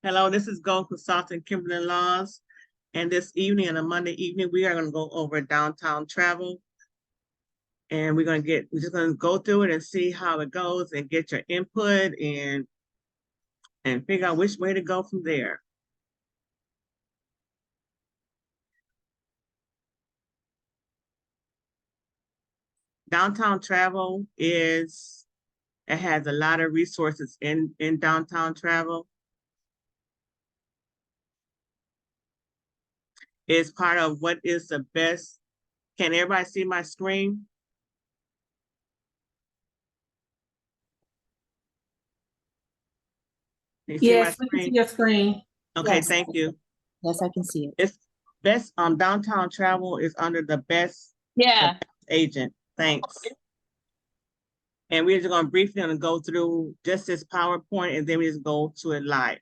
Hello, this is Gold Consultant Kimberly Laws. And this evening, on a Monday evening, we are going to go over downtown travel. And we're just going to go through it and see how it goes and get your input and figure out which way to go from there. Downtown travel it has a lot of resources in downtown travel. It's part of what is the best. Can everybody see my screen? Yes, we can see your screen. Okay, Yes. thank you. Yes, I can see it. It's best downtown travel is under the best agent. Thanks. And we're just gonna briefly go through just this PowerPoint and then we just go to it live.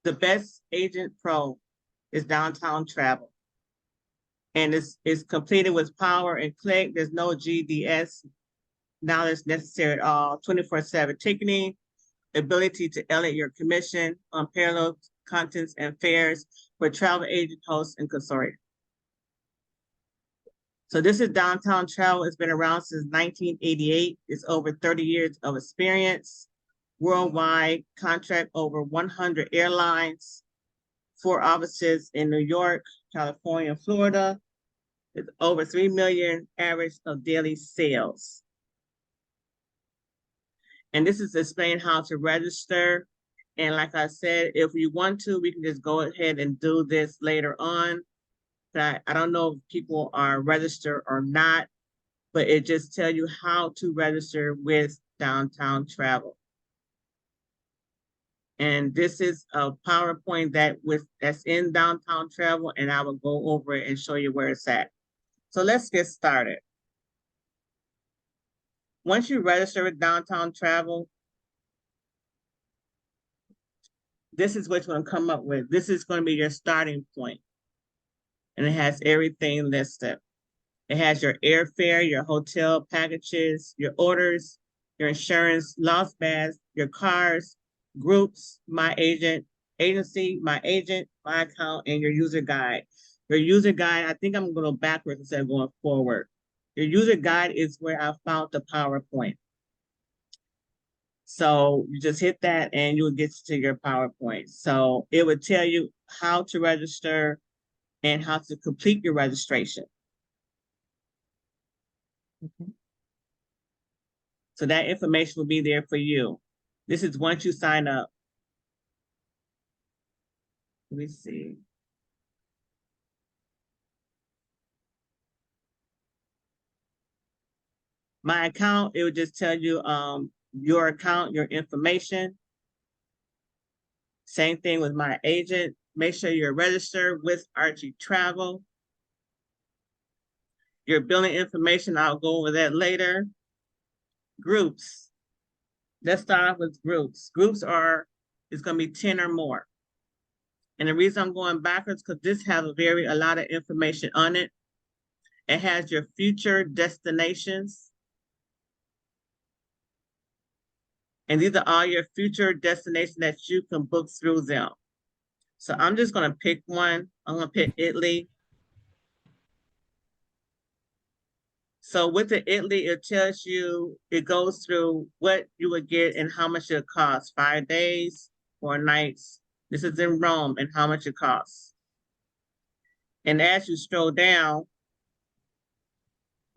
The best agent pro is downtown travel. And it's completed with power and click. There's no GDS knowledge necessary at all. 24/7 ticketing, ability to elevate your commission on parallel contents and fares for travel agent hosts and consortium. So this is downtown travel. It's been around since 1988. It's over 30 years of experience. Worldwide, contract over 100 airlines, 4 offices in New York, California, and Florida. It's over 3 million average of daily sales. And this is explaining how to register. And like I said, if you want to, we can just go ahead and do this later on. That I don't know if people are registered or not, but it just tells you how to register with downtown travel. And this is a PowerPoint that's in downtown travel, and I will go over it and show you where it's at. So let's get started. Once you register with downtown travel, this is what you're going to come up with. This is going to be your starting point. And it has everything listed. It has your airfare, your hotel packages, your orders, your insurance, lost bags, your cars, groups, my agent, agency, my agent, my account, and your user guide. Your user guide, I think I'm going to go backwards instead of going forward. Your user guide is where I found the PowerPoint. So you just hit that and you'll get to your PowerPoint. So it would tell you how to register and how to complete your registration. Okay. So that information will be there for you. This is once you sign up. Let me see. My account, it would just tell you your account, your information. Same thing with my agent. Make sure you're registered with Archie Travel. Your billing information, I'll go over that later. Groups. Let's start off with groups. Groups it's going to be 10 or more. And the reason I'm going backwards because this has a lot of information on it. It has your future destinations. And these are all your future destinations that you can book through them. So I'm just going to pick one. I'm going to pick Italy. So with the Italy, it tells you, it goes through what you would get and how much it costs. 5 days, 4 nights. This is in Rome and how much it costs. And as you scroll down,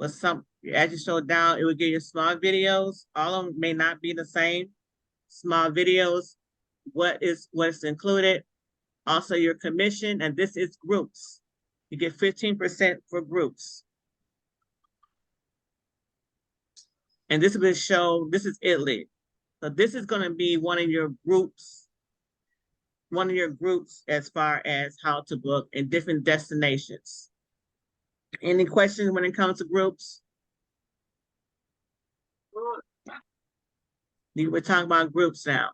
as you scroll down, it will give you small videos. All of them may not be the same. Small videos, what's included. Also your commission, and this is groups. You get 15% for groups. And this will show, this is Italy. So this is going to be one of your groups as far as how to book in different destinations. Any questions when it comes to groups? We're talking about groups now.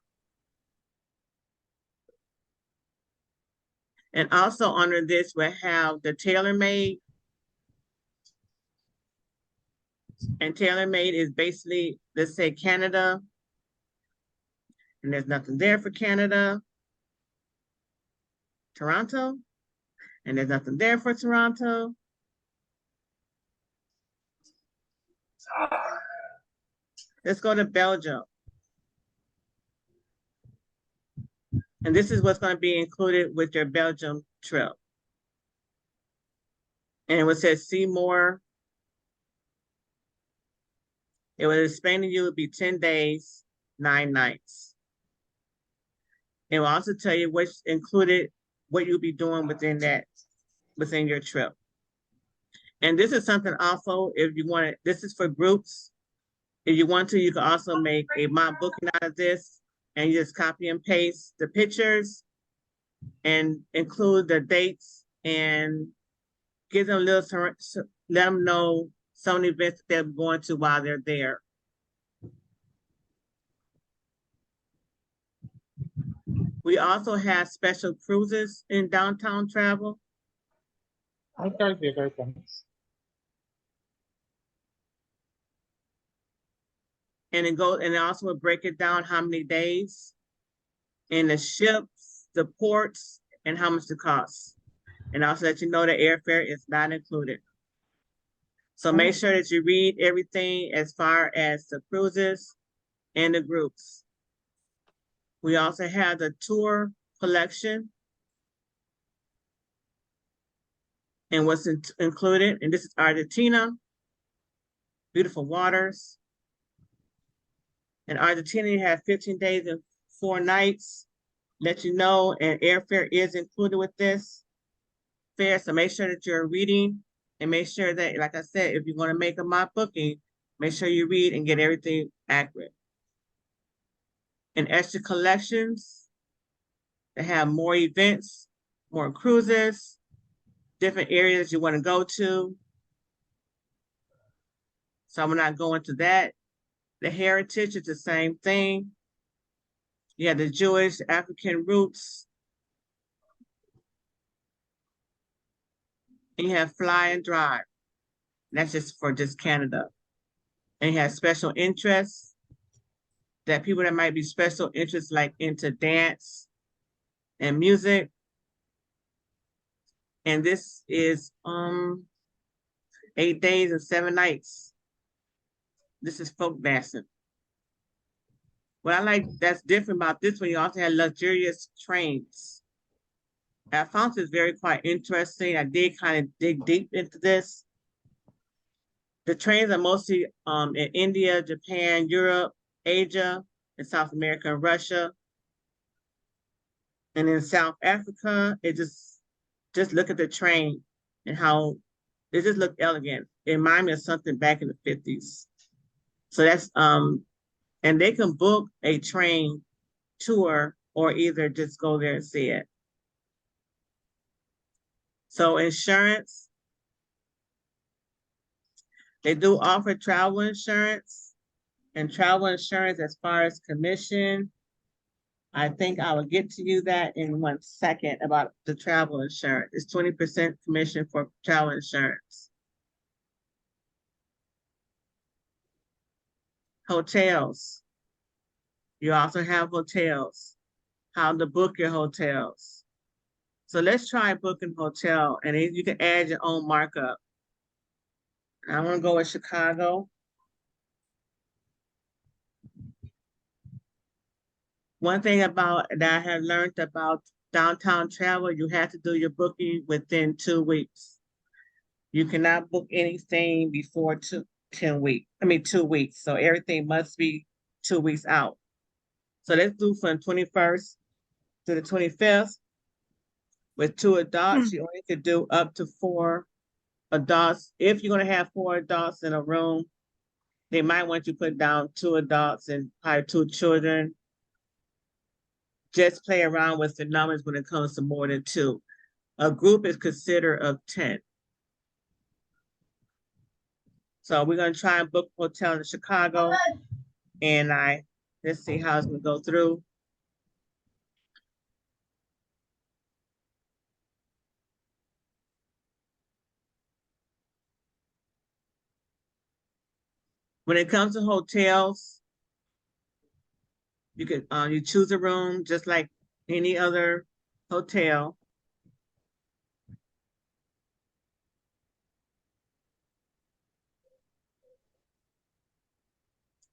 And also under this, we have the tailor-made. And TaylorMade is basically, let's say Canada, and there's nothing there for Canada. Toronto, and there's nothing there for Toronto. Let's go to Belgium. And this is what's going to be included with your Belgium trip. And it will say see more. It will explain to you it would be 10 days, 9 nights. It will also tell you what's included, what you'll be doing within your trip. And this is something also, if you want it, this is for groups. If you want to, you can also make a mock booking out of this, and you just copy and paste the pictures and include the dates and give them let them know some events they're going to while they're there. We also have special cruises in downtown travel. And it also will break it down how many days, and the ships, the ports, and how much it costs. And also let you know the airfare is not included. So make sure that you read everything as far as the cruises and the groups. We also have the tour collection and what's included. And this is Argentina, beautiful waters. In Argentina, you have 15 days and 4 nights. Let you know, and airfare is included with this fare. So make sure that you're reading, and make sure that, like I said, if you want to make a mock booking, make sure you read and get everything accurate. And extra collections, they have more events, more cruises, different areas you want to go to. So I'm not going to that. The heritage is the same thing. You have the Jewish, African roots. And you have fly and drive. That's just for Canada. And you have special interests, that people that might be special interests, like into dance and music. And this is 8 days and 7 nights. This is folk dancing. What I like that's different about this one, you also have luxurious trains. I found this quite interesting. I did kind of dig deep into this. The trains are mostly in India, Japan, Europe, Asia, and South America, and Russia. And in South Africa, it just look at the train and how it just looked elegant. It reminded me of something back in the 50s. So that's and they can book a train tour or either just go there and see it. So insurance, they do offer travel insurance, and travel insurance as far as commission, I think I will get to you that in 1 second about the travel insurance. It's 20% commission for travel insurance. Hotels. You also have hotels, how to book your hotels. So let's try booking hotel, and then you can add your own markup. I'm gonna go with Chicago. One thing about that I have learned about downtown travel, you have to do your booking within 2 weeks. You cannot book anything before 2 weeks. So everything must be 2 weeks out. So let's do from the 21st to the 25th. With 2 adults, you only could do up to 4 adults. If you're going to have 4 adults in a room, they might want you to put down 2 adults and probably 2 children. Just play around with the numbers when it comes to more than 2. A group is considered of 10. So we're going to try and book a hotel in Chicago, and let's see how it's going to go through. When it comes to hotels, you could you choose a room just like any other hotel.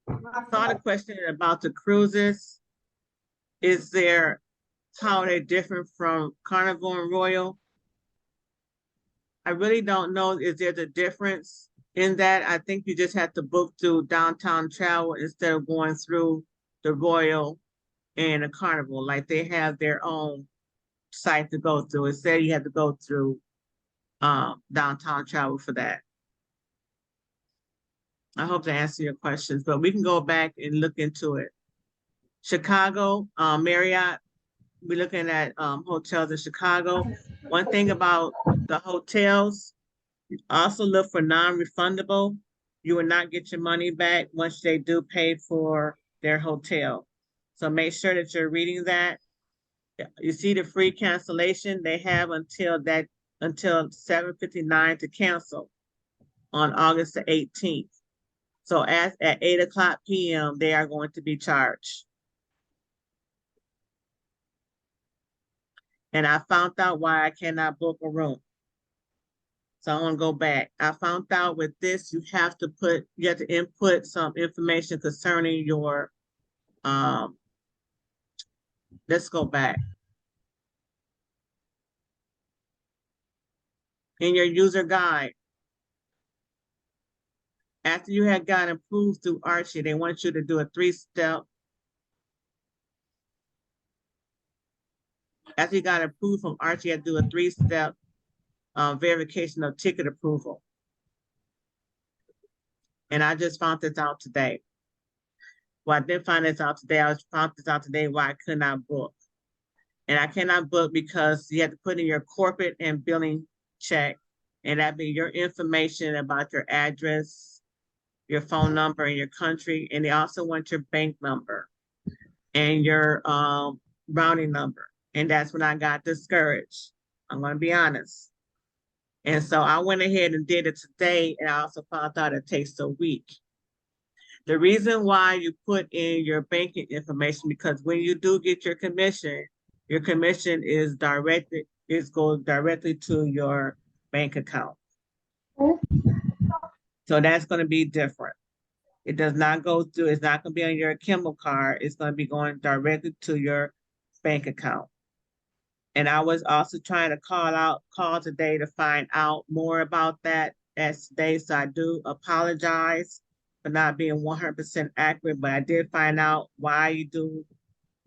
I saw the question about the cruises. Is there how they're different from Carnival and Royal? I really don't know. Is there a difference in that? I think you just have to book through Downtown Travel instead of going through the Royal and the Carnival. Like they have their own site to go through. Instead, you have to go through Downtown Travel for that. I hope to answer your questions, but we can go back and look into it. Chicago, Marriott, we're looking at hotels in Chicago. One thing about the hotels, also look for non-refundable. You will not get your money back once they do pay for their hotel. So make sure that you're reading that. You see the free cancellation, they have until 7:59 to cancel on August the 18th. So at 8:00 p.m., they are going to be charged. And I found out why I cannot book a room. So I want to go back. I found out with this, you have to input some information concerning your, let's go back. In your user guide, after you had gotten approved through Archie, they want you to do a 3-step. After you got approved from Archie, you had to do a 3-step verification of ticket approval. And I just found this out today. Well, I didn't find this out today. I found this out today why I could not book. And I cannot book because you have to put in your corporate and billing check, and that'd be your information about your address, your phone number, and your country. And they also want your bank number and your routing number. And that's when I got discouraged. I'm going to be honest. And so I went ahead and did it today, and I also found out it takes a week. The reason why you put in your banking information, because when you do get your commission is goes directly to your bank account. So that's going to be different. It does not go through, it's not going to be on your Kimball card. It's going to be going directly to your bank account. And I was also trying to call today to find out more about that as today. So I do apologize for not being 100% accurate, but I did find out why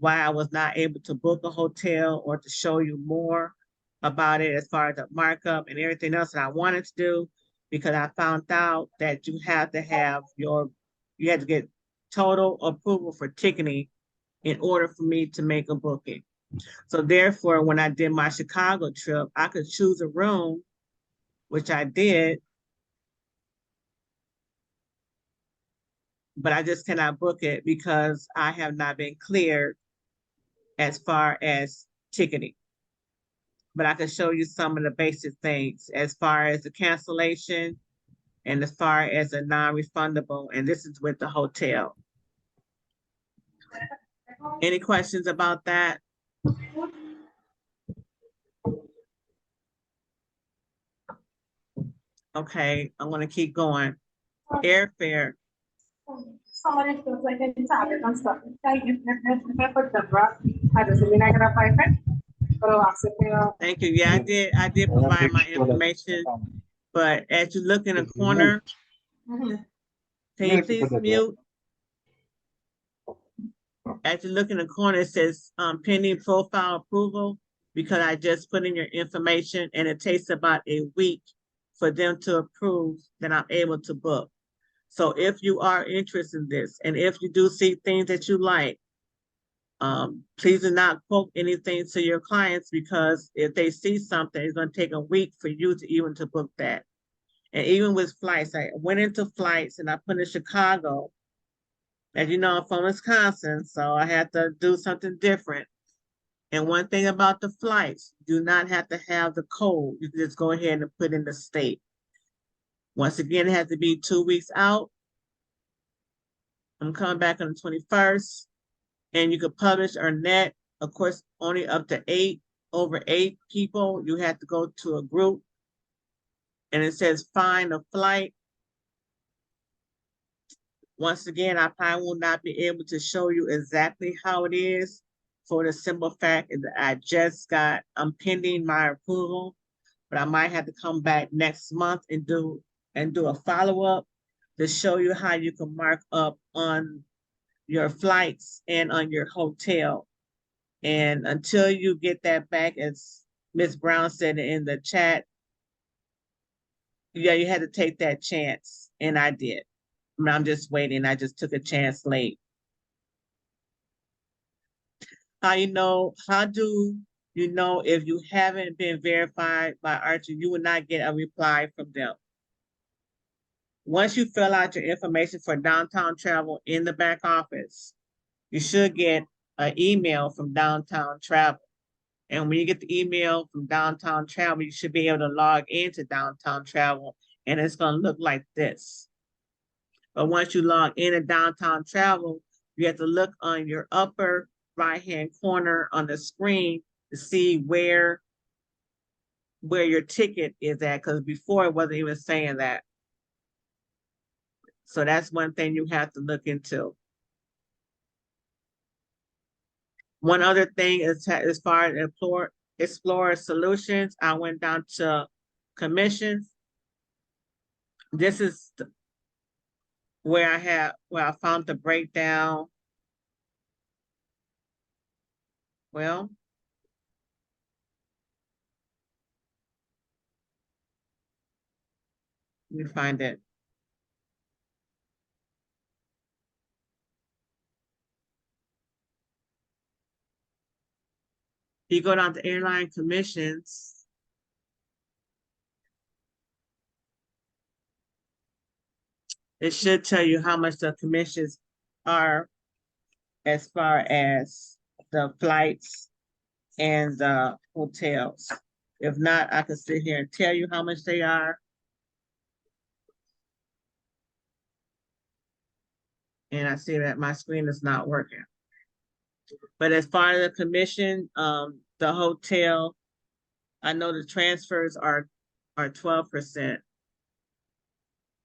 I was not able to book a hotel or to show you more about it as far as the markup and everything else that I wanted to do, because I found out that you have to get total approval for ticketing in order for me to make a booking. So therefore, when I did my Chicago trip, I could choose a room, which I did, but I just cannot book it because I have not been cleared as far as ticketing. But I can show you some of the basic things as far as the cancellation and as far as a non-refundable, and this is with the hotel. Any questions about that? Okay, I'm gonna keep going. Airfare. Thank you. Yeah, I did provide my information, but as you look in the corner, can you please mute? As you look in the corner, it says pending profile approval, because I just put in your information and it takes about a week for them to approve that I'm able to book. So if you are interested in this, and if you do see things that you like, please do not quote anything to your clients, because if they see something, it's going to take a week for you to even to book that. And even with flights, I went into flights and I put in Chicago. As you know, I'm from Wisconsin, so I had to do something different. And one thing about the flights, do not have to have the code. You can just go ahead and put in the state. Once again, it has to be 2 weeks out. I'm coming back on the 21st, and you could publish or net, of course, only up to 8, over 8 people. You have to go to a group, and it says find a flight. Once again, I probably will not be able to show you exactly how it is, for the simple fact that I'm pending my approval, but I might have to come back next month and do a follow-up to show you how you can mark up on your flights and on your hotel. And until you get that back, as Ms. Brown said in the chat, yeah, you had to take that chance, and I did. I'm just waiting. I just took a chance late. How do you know if you haven't been verified by Archer, you will not get a reply from them? Once you fill out your information for downtown travel in the back office, you should get an email from downtown travel. And when you get the email from downtown travel, you should be able to log into downtown travel, and it's going to look like this. But once you log into downtown travel, you have to look on your upper right-hand corner on the screen to see where your ticket is at, because before it wasn't even saying that. So that's one thing you have to look into. One other thing is, as far as Explorer Solutions, I went down to commissions. This is where I found the breakdown. Well, let me find it. You go down to airline commissions. It should tell you how much the commissions are as far as the flights and the hotels. If not, I can sit here and tell you how much they are. And I see that my screen is not working. But as far as the commission, the hotel, I know the transfers are 12%.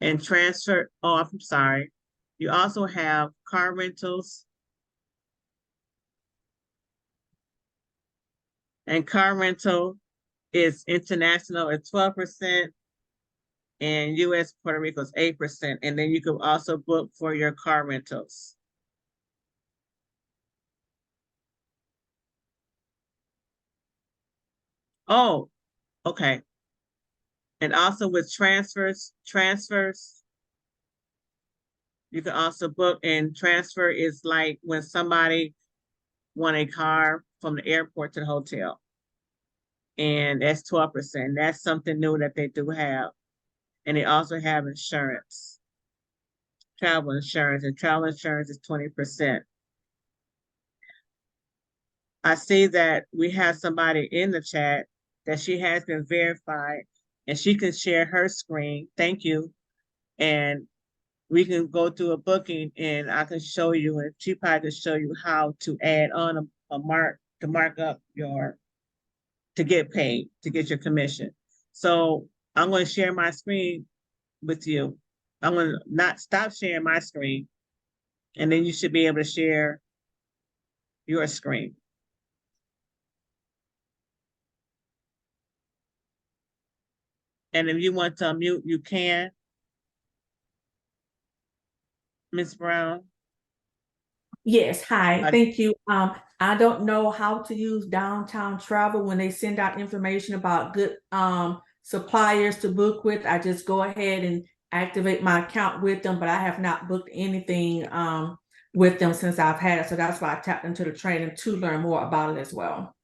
And I'm sorry. You also have car rentals. And car rental is international at 12%, and US Puerto Rico is 8%. And then you can also book for your car rentals. Oh, okay. And also with transfers, you can also book, and transfer is like when somebody want a car from the airport to the hotel. And that's 12%. That's something new that they do have. And they also have insurance, travel insurance, and travel insurance is 20%. I see that we have somebody in the chat that she has been verified, and she can share her screen. Thank you. And we can go through a booking, and I can show you, and she probably can show you how to add on a mark to mark up to get paid, to get your commission. So I'm going to share my screen with you. I'm going to not stop sharing my screen, and then you should be able to share your screen. And if you want to unmute, you can. Ms. Brown? Yes, hi, thank you. I don't know how to use downtown travel when they send out information about good suppliers to book with. I just go ahead and activate my account with them, but I have not booked anything with them since I've had it. So that's why I tapped into the training to learn more about it as well.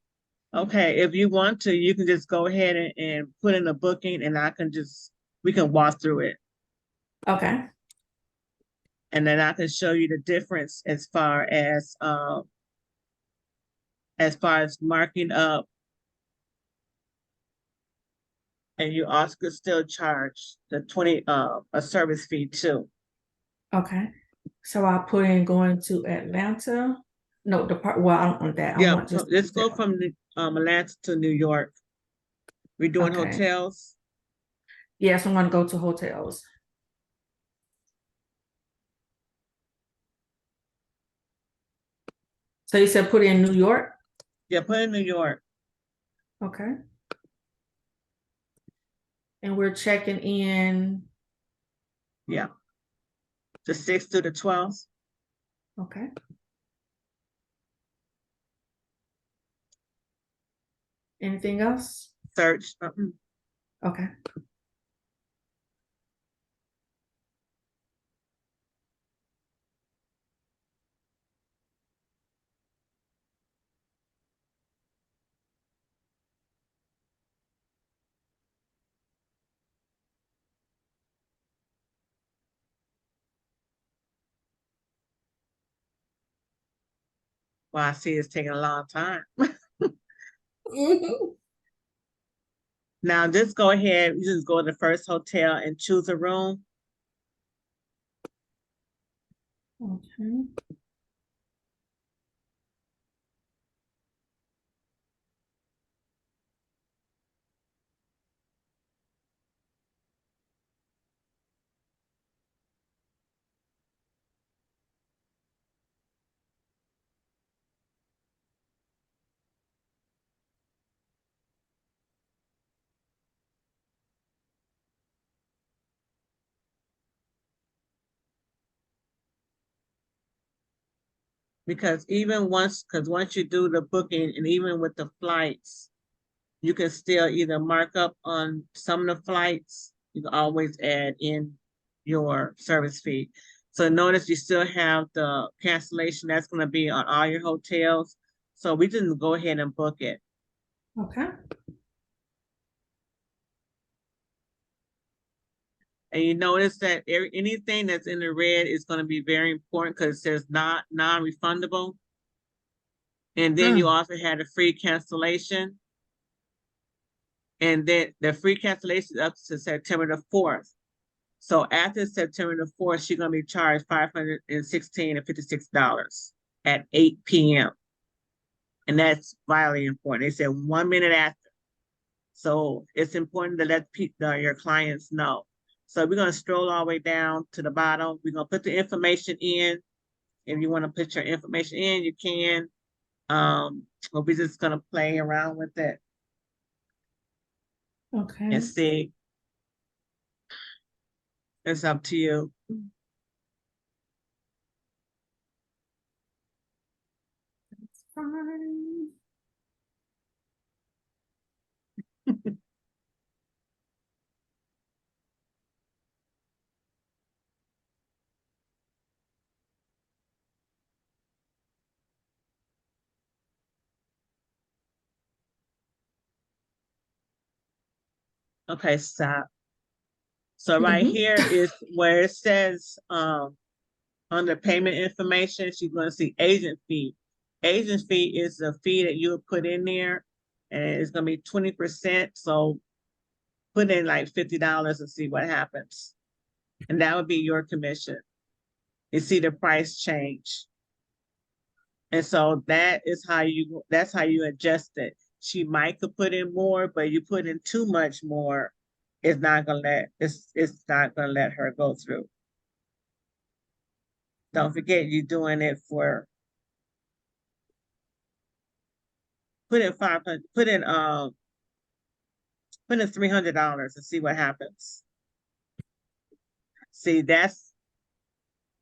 Okay, if you want to, you can just go ahead and put in a booking, and we can walk through it. Okay. And then I can show you the difference as far as marking up. And you also could still charge the 20 a service fee too. Okay. So I put in going to Atlanta. No, well, I don't want that. I Yeah, want just let's go hotel. from Atlanta to New York. We're doing Okay. hotels. Yes, I'm gonna go to hotels. So you said put in New York? Yeah, put in New York. Okay. And we're checking in. Yeah. The 6th to the 12th. Okay. Anything else? Search. Okay. Well, I see it's taking a long time. Now just go ahead, you just go to the first hotel and choose a room. Okay. Because once you do the booking and even with the flights, you can still either mark up on some of the flights. You can always add in your service fee. So notice you still have the cancellation that's going to be on all your hotels. So we just go ahead and book it. Okay. And you notice that anything that's in the red is going to be very important because it says not non-refundable. And then you also had a free cancellation. And then the free cancellation is up to September the 4th. So after September the 4th, she's going to be charged $516.56 at 8 p.m. And that's vitally important. They said 1 minute after. So it's important to let your clients know. So we're going to stroll all the way down to the bottom. We're going to put the information in. If you want to put your information in, you can. But we're just going to play around with it Okay. and see. It's up to you. That's fine. Okay, stop. So right here is where it says under payment information, she's going to see agent fee. Agent fee is the fee that you would put in there, and it's going to be 20%. So put in like $50 and see what happens. And that would be your commission. You see the price change. And so that's how you adjust it. She might could put in more, but you put in too much more, it's not gonna let her go through. Don't forget you're doing it for put in 500, put in $300 and see what happens. See, that's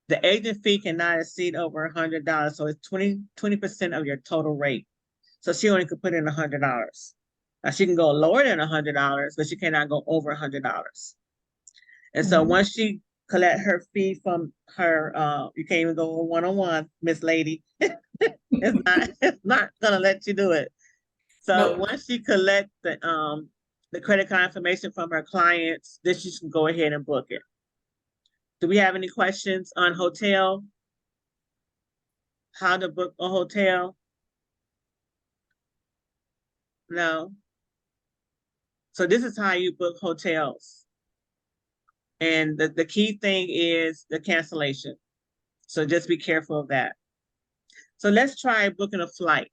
the agent fee cannot exceed over $100. So it's 20% of your total rate. So she only could put in $100. Now she can go lower than $100, but she cannot go over $100. And so once she collect her fee from her, you can't even go one-on-one, Miss Lady. It's not gonna let you do it. So Nope. once she collect the credit card information from her clients, then she can go ahead and book it. Do we have any questions on hotel? How to book a hotel? No. So this is how you book hotels. And the key thing is the cancellation. So just be careful of that. So let's try booking a flight.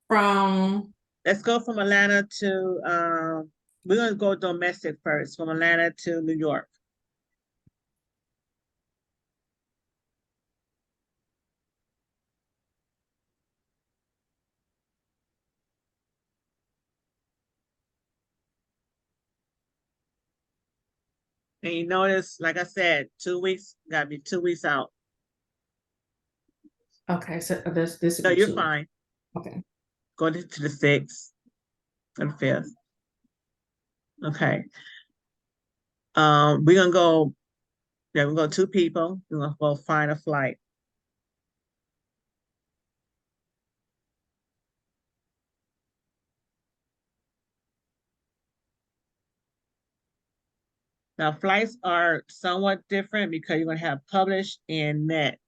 From, Let's go from Atlanta to, we're gonna go domestic first, from Atlanta to New York. And you notice, like I said, 2 weeks, gotta be 2 weeks out. okay, so this No, would be you're 2. fine. Okay. Go to the 6th or the 5th. Okay. We're gonna go, yeah, we're gonna go 2 people. We're gonna go find a flight. Now, flights are somewhat different because you're gonna have published and net.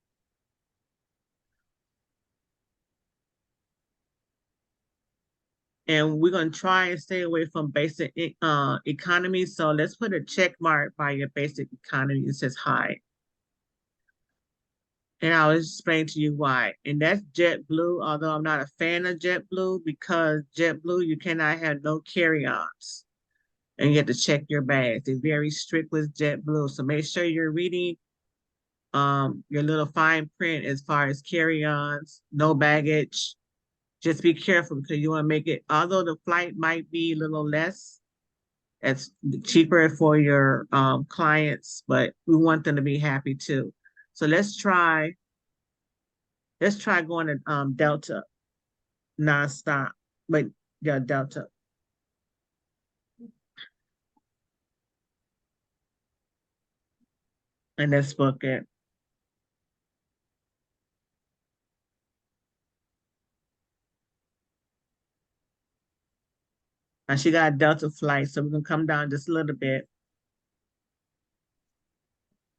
And we're gonna try and stay away from basic economy. So let's put a check mark by your basic economy. It says high. And I'll explain to you why. And that's JetBlue, although I'm not a fan of JetBlue, because JetBlue, you cannot have no carry-ons. And you have to check your bags. They're very strict with JetBlue. So make sure you're reading your little fine print as far as carry-ons, no baggage. Just be careful because you want to make it, although the flight might be a little less, it's cheaper for your clients, but we want them to be happy too. So let's try going to Delta nonstop. But yeah, Delta. And let's book it. And she got a Delta flight, so we're gonna come down just a little bit.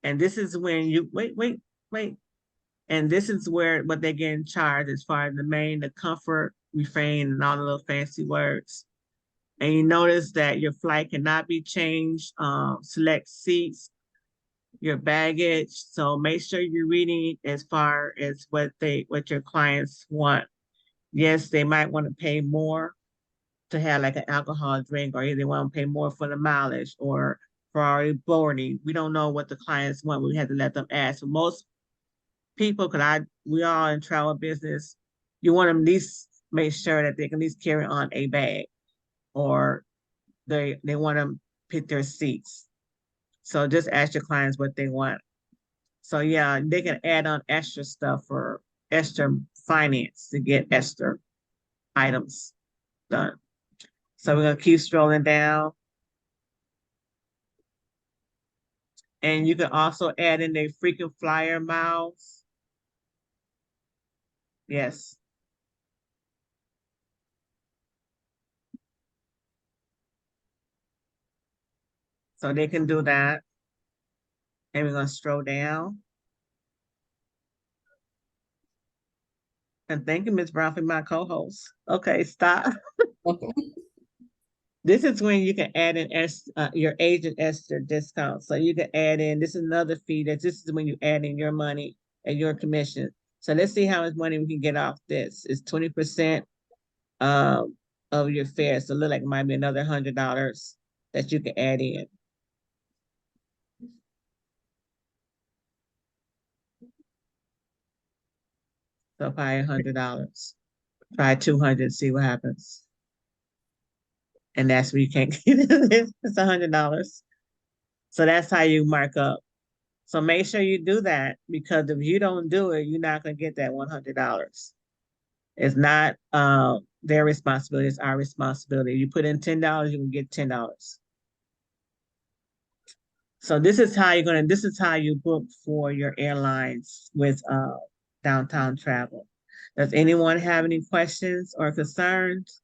And this is when you wait. And this is where what they're getting charged as far as the main, the comfort, refrain, and all the little fancy words. And you notice that your flight cannot be changed, select seats, your baggage. So make sure you're reading as far as what your clients want. Yes, they might want to pay more to have like an alcohol drink, or they want to pay more for the mileage or for our boarding. We don't know what the clients want. We have to let them ask. So most people, we all in travel business, you want to at least make sure that they can at least carry on a bag, or they want to pick their seats. So just ask your clients what they want. So yeah, they can add on extra stuff for extra finance to get extra items done. So we're gonna keep strolling down. And you can also add in the frequent flyer miles. Yes. So they can do that. And we're gonna stroll down. And thank you, Ms. Brown, for my co-host. Okay, stop. Okay. This is when you can add in your agent Esther discount. So you can add in, this is another fee that this is when you add in your money and your commission. So let's see how much money we can get off this. It's 20% of your fare. So it look like it might be another $100 that you can add in. So probably $100. Try 200, see what happens. And that's where you can't get it. It's $100. So that's how you mark up. So make sure you do that, because if you don't do it, you're not gonna get that $100. It's not their responsibility, it's our responsibility. You put in $10, you can get $10. So this is how you book for your airlines with downtown travel. Does anyone have any questions or concerns?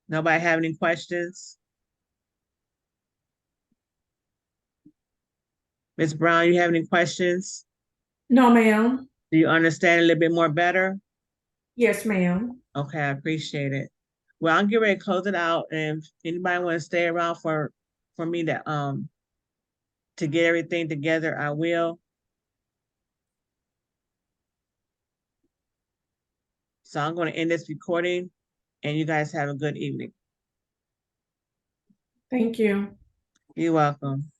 Nobody have any questions? Ms. Brown, you have any questions? No, ma'am. Do you understand a little bit more better? Yes, ma'am. Okay, I appreciate it. Well, I'm getting ready to close it out, and if anybody want to stay around for me to get everything together, I will. So I'm going to end this recording, and you guys have a good evening. Thank you. You're welcome.